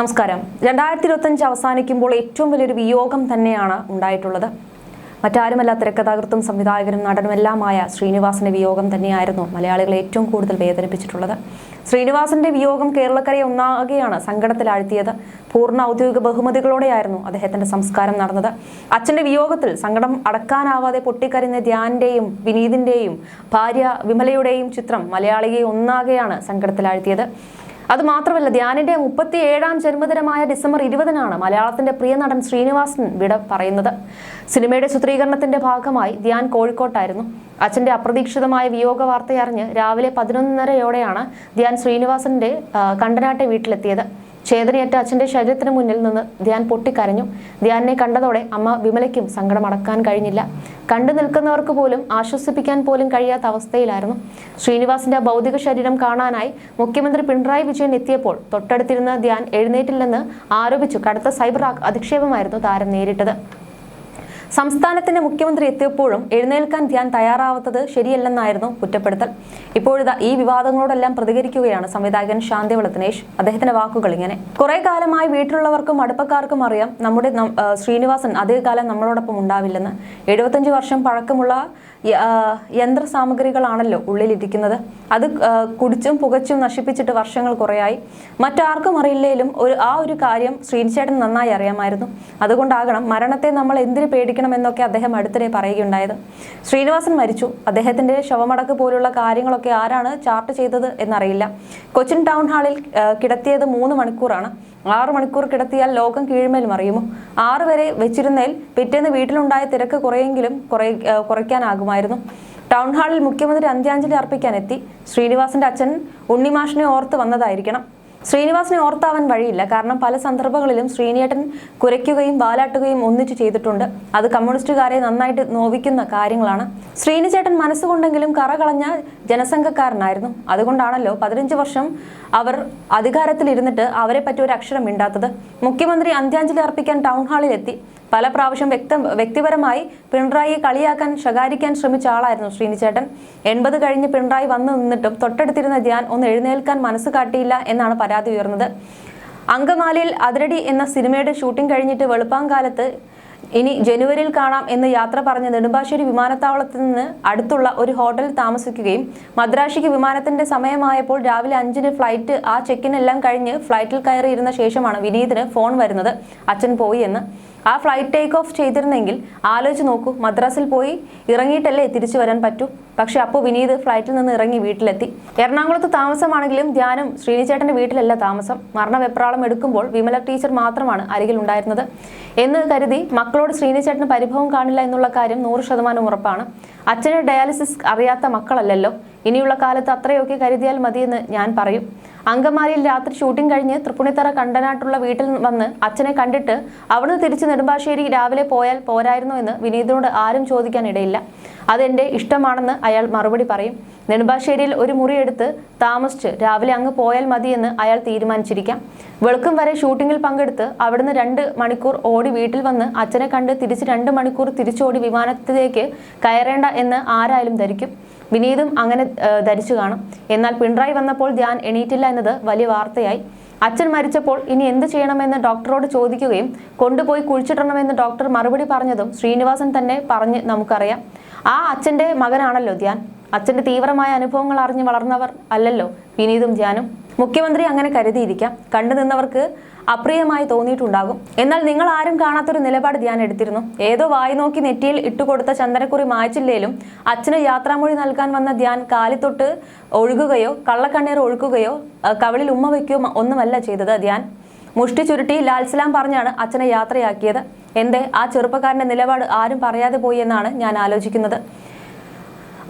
നമസ്കാരം. 2025 അവസാനിക്കുമ്പോൾ ഏറ്റവും വലിയൊരു വിയോഗം തന്നെയാണ് ഉണ്ടായിട്ടുള്ളത്. മറ്റാരുമല്ല, തിരക്കഥാകൃത്തും സംവിധായകനും നടനുമെല്ലാമായ ശ്രീനിവാസന്റെ വിയോഗം തന്നെയായിരുന്നു മലയാളികളെ ഏറ്റവും കൂടുതൽ വേദനിപ്പിച്ചിട്ടുള്ളത്. ശ്രീനിവാസന്റെ വിയോഗം കേരളക്കരയെ ഒന്നാകെയാണ് സങ്കടത്തിലാഴ്ത്തിയത്. പൂർണ്ണ ഔദ്യോഗിക ബഹുമതികളോടെയായിരുന്നു അദ്ദേഹത്തിന്റെ സംസ്കാരം നടന്നത്. അച്ഛന്റെ വിയോഗത്തിൽ സങ്കടം അടക്കാനാവാതെ പൊട്ടിക്കരഞ്ഞ ധ്യാനിന്റെയും വിനീതിന്റെയും ഭാര്യ വിമലയുടെയും ചിത്രം മലയാളിയെ ഒന്നാകെയാണ് സങ്കടത്തിലാഴ്ത്തിയത്. അതുമാത്രമല്ല, ധ്യാനിന്റെ 37ാം ജന്മദിനമായ ഡിസംബർ 20-നാണ് മലയാളത്തിന്റെ പ്രിയ നടൻ ശ്രീനിവാസൻ വിട പറയുന്നത്. സിനിമയുടെ ചിത്രീകരണത്തിന്റെ ഭാഗമായി ധ്യാൻ കോഴിക്കോട്ടായിരുന്നു. അച്ഛന്റെ അപ്രതീക്ഷിതമായ വിയോഗ വാർത്തയറിഞ്ഞ് രാവിലെ 11:30-യോടെയാണ് ധ്യാൻ ശ്രീനിവാസന്റെ കണ്ടനാട്ടെ വീട്ടിലെത്തിയത്. ചേതനയേറ്റ അച്ഛന്റെ ശരീരത്തിന് മുന്നിൽ നിന്ന് ധ്യാൻ പൊട്ടിക്കരഞ്ഞു. ധ്യാനിനെ കണ്ടതോടെ അമ്മ വിമലയ്ക്കും സങ്കടം അടക്കാൻ കഴിഞ്ഞില്ല. കണ്ടു നിൽക്കുന്നവർക്ക് പോലും ആശ്വസിപ്പിക്കാൻ പോലും കഴിയാത്ത അവസ്ഥയിലായിരുന്നു. ശ്രീനിവാസന്റെ ഭൗതിക ശരീരം കാണാനായി മുഖ്യമന്ത്രി പിണറായി വിജയൻ എത്തിയപ്പോൾ തൊട്ടടുത്തിരുന്ന ധ്യാൻ എഴുന്നേറ്റില്ലെന്ന് ആരോപിച്ചു കടുത്ത സൈബർ അധിക്ഷേപമായിരുന്നു താരം നേരിട്ടത്. സംസ്ഥാനത്തിന്റെ മുഖ്യമന്ത്രി എത്തിയപ്പോഴും എഴുന്നേൽക്കാൻ ധ്യാൻ തയ്യാറാവാത്തത് ശരിയല്ലെന്നായിരുന്നു കുറ്റപ്പെടുത്തൽ. ഇപ്പോഴിതാ ഈ വിവാദങ്ങളോടെല്ലാം പ്രതികരിക്കുകയാണ് സംവിധായകൻ ശാന്തിവിള ദിനേശ്. അദ്ദേഹത്തിന്റെ വാക്കുകൾ ഇങ്ങനെ: കുറെ കാലമായി വീട്ടിലുള്ളവർക്കും അടുപ്പക്കാർക്കും അറിയാം നമ്മുടെ ശ്രീനിവാസൻ അധികകാലം നമ്മളോടൊപ്പം ഉണ്ടാവില്ലെന്ന്. 75 വർഷം പഴക്കമുള്ള യന്ത്ര സാമഗ്രികളാണല്ലോ ഉള്ളിലിരിക്കുന്നത്. അത് കുടിച്ചും പുകച്ചും നശിപ്പിച്ചിട്ട് വർഷങ്ങൾ കുറയായി. മറ്റാർക്കും അറിയില്ലേലും ആ ഒരു കാര്യം ശ്രീനിച്ചേട്ടൻ നന്നായി അറിയാമായിരുന്നു. അതുകൊണ്ടാകണം മരണത്തെ നമ്മൾ എന്തിനു പേടിക്കണമെന്നൊക്കെ അദ്ദേഹം അടുത്തിടെ പറയുകയുണ്ടായത്. ശ്രീനിവാസൻ മരിച്ചു. അദ്ദേഹത്തിന്റെ ശവമടക്ക് പോലുള്ള കാര്യങ്ങളൊക്കെ ആരാണ് ചാർട്ട് ചെയ്തത് എന്നറിയില്ല. കൊച്ചിൻ ടൗൺ ഹാളിൽ കിടത്തിയത് 3 മണിക്കൂറാണ്. 6 മണിക്കൂർ കിടത്തിയാൽ ലോകം കീഴ്മേൽ മറിയുമോ? 6 വരെ വെച്ചിരുന്നേൽ പിറ്റേന്ന് വീട്ടിലുണ്ടായ തിരക്ക് കുറെയെങ്കിലും കുറയ്ക്കാനാകുമായിരുന്നു. ടൗൺ ഹാളിൽ മുഖ്യമന്ത്രി അന്ത്യാഞ്ജലി അർപ്പിക്കാൻ എത്തി. ശ്രീനിവാസന്റെ അച്ഛൻ ഉണ്ണിമാഷിനെ ഓർത്ത് വന്നതായിരിക്കണം. ശ്രീനിവാസനെ ഓർത്താവാൻ വഴിയില്ല. കാരണം പല സന്ദർഭങ്ങളിലും ശ്രീനിയേട്ടൻ കുരയ്ക്കുകയും വാലാട്ടുകയും ഒന്നിച്ചു ചെയ്തിട്ടുണ്ട്. അത് കമ്മ്യൂണിസ്റ്റുകാരെ നന്നായിട്ട് നോവിക്കുന്ന കാര്യങ്ങളാണ്. ശ്രീനിചേട്ടൻ മനസ്സുകൊണ്ടെങ്കിലും കറകളഞ്ഞ ജനസംഘക്കാരനായിരുന്നു. അതുകൊണ്ടാണല്ലോ 15 വർഷം അവർ അധികാരത്തിലിരുന്നിട്ട് അവരെ പറ്റി ഒരു അക്ഷരം മിണ്ടാത്തത്. മുഖ്യമന്ത്രി അന്ത്യാഞ്ജലി അർപ്പിക്കാൻ ടൗൺ ഹാളിൽ എത്തി. പല പ്രാവശ്യം വ്യക്തിപരമായി പിണറായിയെ കളിയാക്കാൻ ശകാരിക്കാൻ ശ്രമിച്ച ആളായിരുന്നു ശ്രീനിചേട്ടൻ. 80 കഴിഞ്ഞ് പിണറായി വന്നു നിന്നിട്ടും തൊട്ടടുത്തിരുന്ന ധ്യാൻ ഒന്ന് എഴുന്നേൽക്കാൻ മനസ്സ് കാട്ടിയില്ല എന്നാണ് പരാതി ഉയർന്നത്. അങ്കമാലിയിൽ അതിരടി എന്ന സിനിമയുടെ ഷൂട്ടിംഗ് കഴിഞ്ഞിട്ട് വെളുപ്പാങ്കാലത്ത് ഇനി ജനുവരിയിൽ കാണാം എന്ന് യാത്ര പറഞ്ഞ് നെടുമ്പാശ്ശേരി വിമാനത്താവളത്തിൽ നിന്ന് അടുത്തുള്ള ഒരു ഹോട്ടലിൽ താമസിക്കുകയും മദ്രാശിക്ക് വിമാനത്തിന്റെ സമയമായപ്പോൾ രാവിലെ 5-ന് ഫ്ലൈറ്റ് ആ ചെക്കിനെല്ലാം കഴിഞ്ഞ് ഫ്ലൈറ്റിൽ കയറിയിരുന്ന ശേഷമാണ് വിനീതിന് ഫോൺ വരുന്നത് അച്ഛൻ പോയി എന്ന്. ആ ഫ്ലൈറ്റ് ടേക്ക് ഓഫ് ചെയ്തിരുന്നെങ്കിൽ ആലോചിച്ച് നോക്കൂ, മദ്രാസിൽ പോയി ഇറങ്ങിയിട്ടല്ലേ തിരിച്ചു വരാൻ പറ്റൂ. പക്ഷെ അപ്പോൾ വിനീത് ഫ്ലൈറ്റിൽ നിന്ന് ഇറങ്ങി വീട്ടിലെത്തി. എറണാകുളത്ത് താമസമാണെങ്കിലും ധ്യാനും ശ്രീനിചേട്ടന്റെ വീട്ടിലല്ല താമസം. മരണവെപ്രാളം എടുക്കുമ്പോൾ വിമല ടീച്ചർ മാത്രമാണ് അരികിൽ ഉണ്ടായിരുന്നത് എന്ന് കരുതി മക്കളോട് ശ്രീനിചേട്ടന് പരിഭവം കാണില്ല എന്നുള്ള കാര്യം 100% ഉറപ്പാണ്. അച്ഛന് ഡയാലിസിസ് അറിയാത്ത മക്കളല്ലല്ലോ. ഇനിയുള്ള കാലത്ത് അത്രയൊക്കെ കരുതിയാൽ മതിയെന്ന് ഞാൻ പറയും. അങ്കമാലിയിൽ രാത്രി ഷൂട്ടിംഗ് കഴിഞ്ഞ് തൃപ്പൂണിത്തറ കണ്ടനാട്ടുള്ള വീട്ടിൽ വന്ന് അച്ഛനെ കണ്ടിട്ട് അവിടുന്ന് തിരിച്ച് നെടുമ്പാശ്ശേരി രാവിലെ പോയാൽ പോരായിരുന്നോ എന്ന് വിനീതിനോട് ആരും ചോദിക്കാനിടയില്ല. അതെന്റെ ഇഷ്ടമാണെന്ന് അയാൾ മറുപടി പറയും. നെടുമ്പാശ്ശേരിയിൽ ഒരു മുറിയെടുത്ത് താമസിച്ച് രാവിലെ അങ്ങ് പോയാൽ മതിയെന്ന് അയാൾ തീരുമാനിച്ചിരിക്കാം. വെളുക്കും വരെ ഷൂട്ടിങ്ങിൽ പങ്കെടുത്ത് അവിടുന്ന് 2 മണിക്കൂർ ഓടി വീട്ടിൽ വന്ന് അച്ഛനെ കണ്ട് തിരിച്ച് 2 മണിക്കൂർ തിരിച്ചോടി വിമാനത്തിലേക്ക് കയറേണ്ട എന്ന് ആരായാലും ധരിക്കും. വിനീതും അങ്ങനെ ധരിച്ചു കാണും. എന്നാൽ പിണറായി വന്നപ്പോൾ ധ്യാൻ എണീറ്റില്ല എന്നത് വലിയ വാർത്തയായി. അച്ഛൻ മരിച്ചപ്പോൾ ഇനി എന്ത് ചെയ്യണമെന്ന് ഡോക്ടറോട് ചോദിക്കുകയും കൊണ്ടുപോയി കുഴിച്ചിടണമെന്ന് ഡോക്ടർ മറുപടി പറഞ്ഞതും ശ്രീനിവാസൻ തന്നെ പറഞ്ഞ് നമുക്കറിയാം. ആ അച്ഛന്റെ മകനാണല്ലോ ധ്യാൻ. അച്ഛന്റെ തീവ്രമായ അനുഭവങ്ങൾ അറിഞ്ഞ് വളർന്നവർ അല്ലല്ലോ വിനീതും ധ്യാനും. മുഖ്യമന്ത്രി അങ്ങനെ കരുതിയിരിക്കാം. കണ്ടു നിന്നവർക്ക് അപ്രിയമായി തോന്നിയിട്ടുണ്ടാകും. എന്നാൽ നിങ്ങൾ ആരും കാണാത്തൊരു നിലപാട് ധ്യാൻ എടുത്തിരുന്നു. ഏതോ വായി നോക്കി നെറ്റിയിൽ ഇട്ടുകൊടുത്ത ചന്ദനക്കുറി മായ്ച്ചില്ലേലും അച്ഛന് യാത്രാമൊഴി നൽകാൻ വന്ന ധ്യാൻ കാലിത്തൊട്ട് ഒഴുകുകയോ കള്ളക്കണ്ണീർ ഒഴുക്കുകയോ കവിളിൽ ഉമ്മ വയ്ക്കുകയോ ഒന്നുമല്ല ചെയ്തത്. ധ്യാൻ മുഷ്ടി ചുരുട്ടി ലാൽസലാം പറഞ്ഞാണ് അച്ഛനെ യാത്രയാക്കിയത്. എന്തേ ആ ചെറുപ്പക്കാരന്റെ നിലപാട് ആരും പറയാതെ പോയി എന്നാണ് ഞാൻ ആലോചിക്കുന്നത്.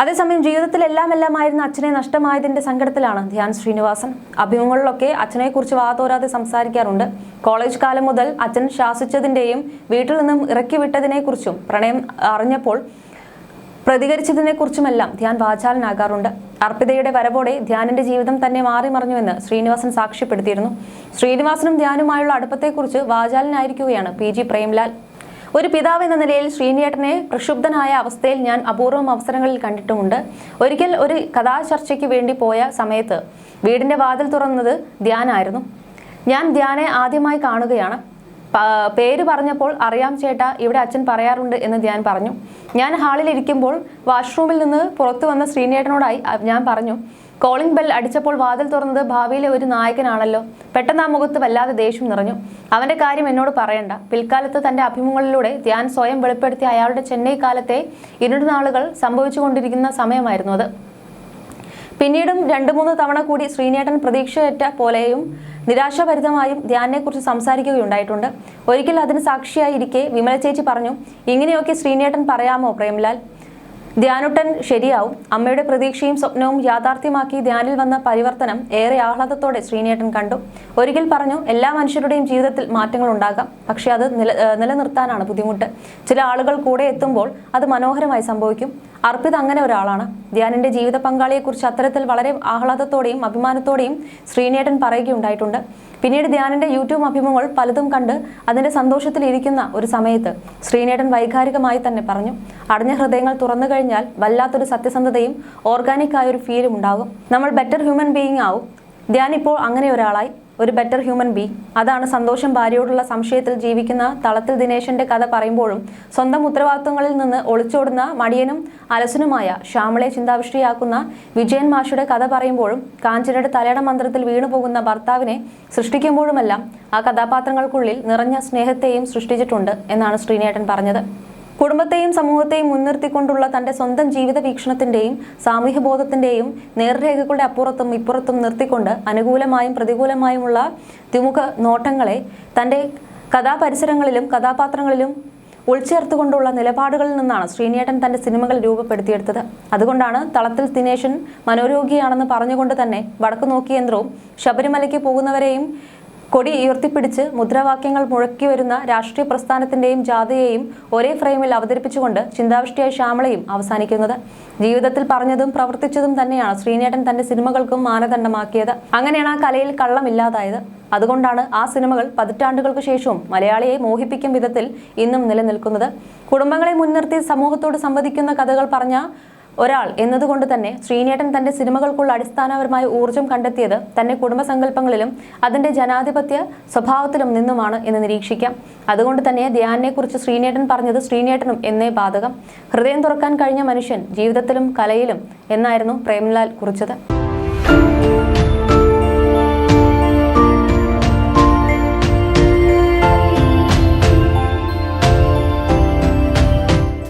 അതേസമയം ജീവിതത്തിൽ എല്ലാമായിരുന്ന അച്ഛനെ നഷ്ടമായതിന്റെ സങ്കടത്തിലാണ് ധ്യാൻ ശ്രീനിവാസൻ. അഭിമുഖങ്ങളിലൊക്കെ അച്ഛനെക്കുറിച്ച് വാതോരാതെ സംസാരിക്കാറുണ്ട്. കോളേജ് കാലം മുതൽ അച്ഛൻ ശാസിച്ചതിന്റെയും വീട്ടിൽ നിന്നും ഇറക്കി വിട്ടതിനെക്കുറിച്ചും പ്രണയം അറിഞ്ഞപ്പോൾ പ്രതികരിച്ചതിനെക്കുറിച്ചുമെല്ലാം ധ്യാൻ വാചാലനാകാറുണ്ട്. അർപ്പിതയുടെ വരവോടെ ധ്യാനിന്റെ ജീവിതം തന്നെ മാറി മറിഞ്ഞുവെന്ന് ശ്രീനിവാസൻ സാക്ഷ്യപ്പെടുത്തിയിരുന്നു. ശ്രീനിവാസനും ധ്യാനുമായുള്ള അടുപ്പത്തെക്കുറിച്ച് വാചാലനായിരിക്കുകയാണ് PG പ്രേംലാൽ. ഒരു പിതാവ് എന്ന നിലയിൽ ശ്രീനിയേട്ടനെ പ്രക്ഷുബ്ധനായ അവസ്ഥയിൽ ഞാൻ അപൂർവം അവസരങ്ങളിൽ കണ്ടിട്ടുമുണ്ട്. ഒരിക്കൽ ഒരു കഥാചർച്ചയ്ക്ക് വേണ്ടി പോയ സമയത്ത് വീടിന്റെ വാതിൽ തുറന്നത് ധ്യാനായിരുന്നു. ഞാൻ ധ്യാനെ ആദ്യമായി കാണുകയാണ്. പേര് പറഞ്ഞപ്പോൾ അറിയാം ചേട്ടാ, ഇവിടെ അച്ഛൻ പറയാറുണ്ട് എന്ന് ധ്യാൻ പറഞ്ഞു. ഞാൻ ഹാളിൽ ഇരിക്കുമ്പോൾ വാഷ്റൂമിൽ നിന്ന് പുറത്തു വന്ന ശ്രീനേട്ടനോടായി ഞാൻ പറഞ്ഞു, കോളിംഗ് ബെൽ അടിച്ചപ്പോൾ വാതിൽ തുറന്നത് ഭാവിയിലെ ഒരു നായകനാണല്ലോ. പെട്ടെന്ന് ആ മുഖത്ത് വല്ലാതെ ദേഷ്യം നിറഞ്ഞു. അവന്റെ കാര്യം എന്നോട് പറയണ്ട. പിൽക്കാലത്ത് തന്റെ അഭിമുഖങ്ങളിലൂടെ ധ്യാൻ സ്വയം വെളിപ്പെടുത്തിയ അയാളുടെ ചെന്നൈ കാലത്തെ ഇരുട്ടുനാളുകൾ സംഭവിച്ചുകൊണ്ടിരിക്കുന്ന സമയമായിരുന്നു അത്. പിന്നീടും 2-3 തവണ കൂടി ശ്രീനേട്ടൻ പ്രതീക്ഷയറ്റ പോലെയും നിരാശാഭരിതമായും ധ്യാനെക്കുറിച്ച് സംസാരിക്കുകയുണ്ടായിട്ടുണ്ട്. ഒരിക്കൽ അതിന് സാക്ഷിയായി ഇരിക്കെ വിമല ചേച്ചി പറഞ്ഞു, ഇങ്ങനെയൊക്കെ ശ്രീനേട്ടൻ പറയാമോ പ്രേംലാൽ? ധ്യാനുട്ടൻ ശരിയാവും. അമ്മയുടെ പ്രതീക്ഷയും സ്വപ്നവും യാഥാർത്ഥ്യമാക്കി ധ്യാനിൽ വന്ന പരിവർത്തനം ഏറെ ആഹ്ലാദത്തോടെ ശ്രീനേട്ടൻ കണ്ടു. ഒരിക്കൽ പറഞ്ഞു, എല്ലാ മനുഷ്യരുടെയും ജീവിതത്തിൽ മാറ്റങ്ങൾ ഉണ്ടാകാം, പക്ഷെ അത് നിലനിർത്താനാണ് ബുദ്ധിമുട്ട്. ചില ആളുകൾ കൂടെ എത്തുമ്പോൾ അത് മനോഹരമായി സംഭവിക്കും. അർപ്പിത് അങ്ങനെ ഒരാളാണ്. ധ്യാനിന്റെ ജീവിത പങ്കാളിയെക്കുറിച്ച് അത്തരത്തിൽ വളരെ ആഹ്ലാദത്തോടെയും അഭിമാനത്തോടെയും ശ്രീനേട്ടൻ പറയുകയുണ്ടായിട്ടുണ്ട്. പിന്നീട് ധ്യാനിന്റെ യൂട്യൂബ് അഭിമുഖങ്ങൾ പലതും കണ്ട് അതിന്റെ സന്തോഷത്തിൽ ഇരിക്കുന്ന ഒരു സമയത്ത് ശ്രീനേട്ടൻ വൈകാരികമായി തന്നെ പറഞ്ഞു, അടഞ്ഞ ഹൃദയങ്ങൾ തുറന്നു കഴിഞ്ഞാൽ വല്ലാത്തൊരു സത്യസന്ധതയും ഓർഗാനിക് ആയ ഒരു ഫീലും ഉണ്ടാകും. നമ്മൾ ബെറ്റർ ഹ്യൂമൻ ബീയിങ് ആവും. ധ്യാൻ ഇപ്പോൾ അങ്ങനെ ഒരാളായി, ഒരു ബെറ്റർ ഹ്യൂമൻ ബീങ്. അതാണ് സന്തോഷം ഭാര്യയോടുള്ള സംശയത്തിൽ ജീവിക്കുന്ന തളത്തിൽ ദിനേശന്റെ കഥ പറയുമ്പോഴും സ്വന്തം ഉത്തരവാദിത്വങ്ങളിൽ നിന്ന് ഒളിച്ചോടുന്ന മടിയനും അലസനുമായ ശ്യാമളെ ചിന്താവിഷ്ടയാക്കുന്ന വിജയൻ മാഷുടെ കഥ പറയുമ്പോഴും കാഞ്ചനയുടെ തലയുടെ മന്ത്രത്തിൽ വീണുപോകുന്ന ഭർത്താവിനെ സൃഷ്ടിക്കുമ്പോഴുമെല്ലാം ആ കഥാപാത്രങ്ങൾക്കുള്ളിൽ നിറഞ്ഞ സ്നേഹത്തെയും സൃഷ്ടിച്ചിട്ടുണ്ട് എന്നാണ് ശ്രീനേട്ടൻ പറഞ്ഞത്. കുടുംബത്തെയും സമൂഹത്തെയും മുൻനിർത്തിക്കൊണ്ടുള്ള തന്റെ സ്വന്തം ജീവിത വീക്ഷണത്തിന്റെയും സാമൂഹ്യ ബോധത്തിന്റെയും നേർരേഖകളുടെ അപ്പുറത്തും ഇപ്പുറത്തും നിർത്തിക്കൊണ്ട് അനുകൂലമായും പ്രതികൂലമായുമുള്ള ദ്വിമുഖ നോട്ടങ്ങളെ തന്റെ കഥാപരിസരങ്ങളിലും കഥാപാത്രങ്ങളിലും ഉൾച്ചേർത്തുകൊണ്ടുള്ള നിലപാടുകളിൽ നിന്നാണ് ശ്രീനേട്ടൻ തന്റെ സിനിമകൾ രൂപപ്പെടുത്തിയെടുത്തത്. അതുകൊണ്ടാണ് തളത്തിൽ ദിനേശൻ മനോരോഗിയാണെന്ന് പറഞ്ഞുകൊണ്ട് തന്നെ വടക്കു നോക്കിയന്ത്രവും ശബരിമലയ്ക്ക് പോകുന്നവരെയും കൊടി ഉയർത്തിപ്പിടിച്ച് മുദ്രാവാക്യങ്ങൾ മുഴക്കി വരുന്ന രാഷ്ട്രീയ പ്രസ്ഥാനത്തിന്റെയും ജാഥയെയും ഒരേ ഫ്രെയിമിൽ അവതരിപ്പിച്ചുകൊണ്ട് ചിന്താവിഷ്ടിയായ ശ്യാമളയും അവസാനിക്കുന്നത്. ജീവിതത്തിൽ പറഞ്ഞതും പ്രവർത്തിച്ചതും തന്നെയാണ് ശ്രീനേട്ടൻ തന്റെ സിനിമകൾക്കും മാനദണ്ഡമാക്കിയത്. അങ്ങനെയാണ് ആ കലയിൽ കള്ളമില്ലാതായത്. അതുകൊണ്ടാണ് ആ സിനിമകൾ പതിറ്റാണ്ടുകൾക്ക് ശേഷവും മലയാളിയെ മോഹിപ്പിക്കും വിധത്തിൽ ഇന്നും നിലനിൽക്കുന്നത്. കുടുംബങ്ങളെ മുൻനിർത്തി സമൂഹത്തോട് സംവദിക്കുന്ന കഥകൾ പറഞ്ഞ ഒരാൾ എന്നതുകൊണ്ട് തന്നെ ശ്രീനേട്ടൻ തന്റെ സിനിമകൾക്കുള്ള അടിസ്ഥാനപരമായ ഊർജ്ജം കണ്ടെത്തിയത് തന്റെ കുടുംബസങ്കല്പങ്ങളിലും അതിന്റെ ജനാധിപത്യ സ്വഭാവത്തിലും നിന്നുമാണ് എന്ന് നിരീക്ഷിക്കാം. അതുകൊണ്ട് തന്നെ ധ്യാനെ കുറിച്ച് ശ്രീനേട്ടൻ പറഞ്ഞത് ശ്രീനേട്ടനും എന്നേ ബാധകം. ഹൃദയം തുറക്കാൻ കഴിഞ്ഞ മനുഷ്യൻ ജീവിതത്തിലും കലയിലും എന്നായിരുന്നു പ്രേംലാൽ കുറിച്ചത്.